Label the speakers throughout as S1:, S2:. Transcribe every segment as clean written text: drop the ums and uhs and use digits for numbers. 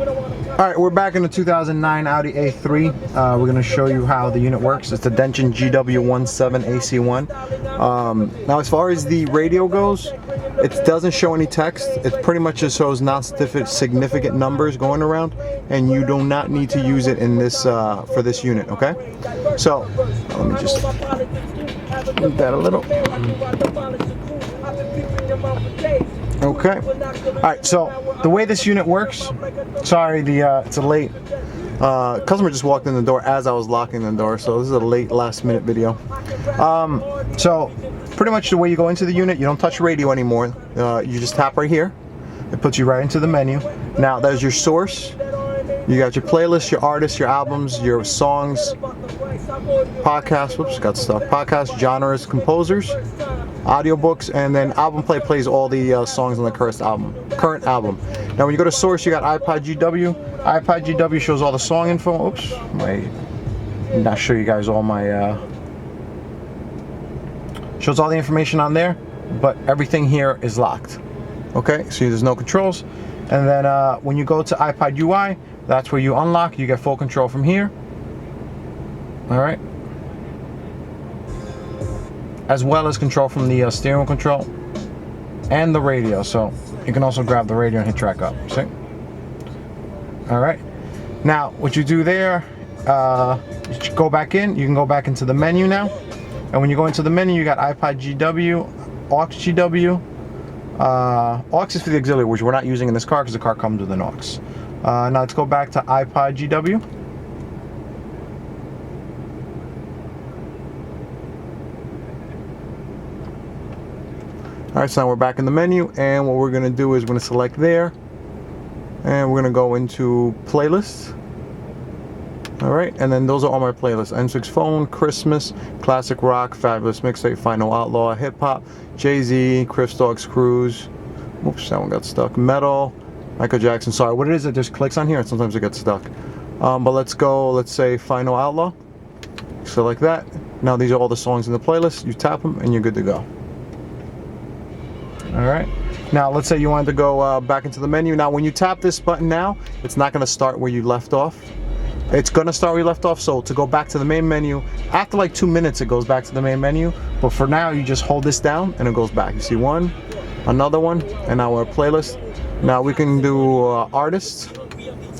S1: Alright, we're back in the 2009 Audi A3. We're going to show you how the unit works. It's the Dension GW17AC1. Now as far as the radio goes, it doesn't show any text. It pretty much just shows non-significant numbers going around, and you do not need to use it in this for this unit, okay? So, let me just move that a little. Okay. Alright, so the way this unit works, sorry, it's a late, customer just walked in the door as I was locking the door, so this is a late last minute video. So pretty much the way you go into the unit, you don't touch radio anymore. You just tap right here. It puts you right into the menu. Now there's your source. You got your playlist, your artists, your albums, your songs, podcasts, whoops, got stuck, podcasts, genres, composers, audiobooks, and then album play plays all the songs on the current album. Now when you go to source, you got iPod GW. iPod GW shows all the song info. Oops, not show you guys all my shows all the information on there, but everything here is locked. Okay, so there's no controls. And then when you go to iPod UI, that's where you unlock. You get full control from here. All right, as well as control from the steering control and the radio. So you can also grab the radio and hit track up. See? All right. Now what you do there, you go back in. You can go back into the menu now. And when you go into the menu, you got iPod GW, AUX GW. AUX is for the auxiliary, which we're not using in this car because the car comes with an AUX. Now let's go back to iPod GW. Alright, so now we're back in the menu, and what we're going to do is we're going to select there, and we're going to go into playlists. Alright, and then those are all my playlists: N6 Phone, Christmas, Classic Rock, Fabulous Mixtape, Final Outlaw, Hip Hop, Jay-Z, Chris Dogs Cruise, oops, that one got stuck, Metal, Michael Jackson. Sorry, what it is, it just clicks on here and sometimes it gets stuck. But let's go, let's say Final Outlaw, select that. Now these are all the songs in the playlist. You tap them and you're good to go. Alright, now let's say you wanted to go back into the menu. Now when you tap this button now, it's not going to start where you left off. It's going to start where you left off, so to go back to the main menu, after like 2 minutes it goes back to the main menu, but for now you just hold this down and it goes back. You see one, another one, and now we're a playlist. Now we can do artists.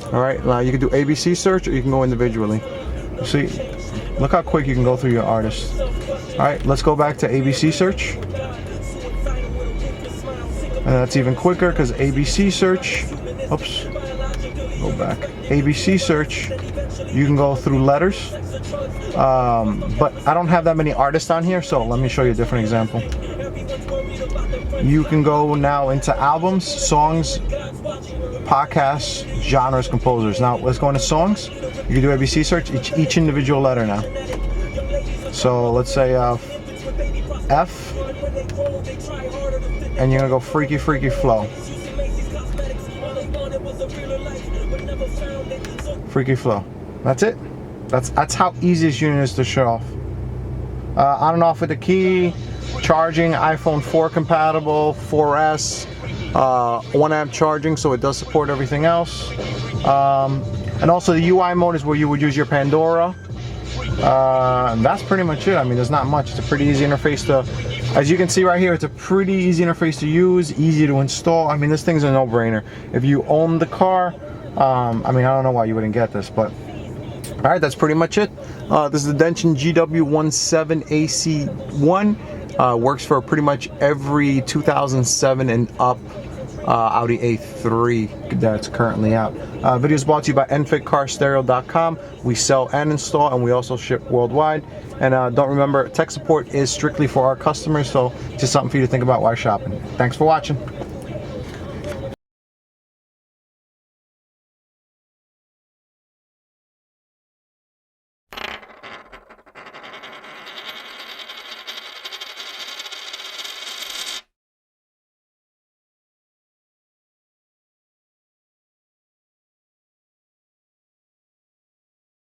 S1: Alright, now you can do ABC search or you can go individually. You see, look how quick you can go through your artists. Alright, let's go back to ABC search. And that's even quicker because ABC search, oops, go back. ABC search, you can go through letters, but I don't have that many artists on here, so let me show you a different example. You can go now into albums, songs, podcasts, genres, composers. Now let's go into songs. You can do ABC search, each individual letter now. So let's say F, and you're gonna go Freaky Freaky Flow. Freaky Flow. That's it. That's how easy this unit is to show off. On and off with the key, charging, iPhone 4 compatible, 4S, 1 amp charging, so it does support everything else. And also the UI mode is where you would use your Pandora. And that's pretty much it. I mean, there's not much. It's a pretty easy interface to, as you can see right here, it's a pretty easy interface to use, easy to install. I mean, this thing's a no-brainer. If you own the car, I mean, I don't know why you wouldn't get this, but all right, that's pretty much it. This is the Dension GW17AC1. Works for pretty much every 2007 and up Audi A3 that's currently out. Video is brought to you by enfitcarstereo.com. We sell and install, and we also ship worldwide. And don't remember, tech support is strictly for our customers, so just something for you to think about while shopping. Thanks for watching.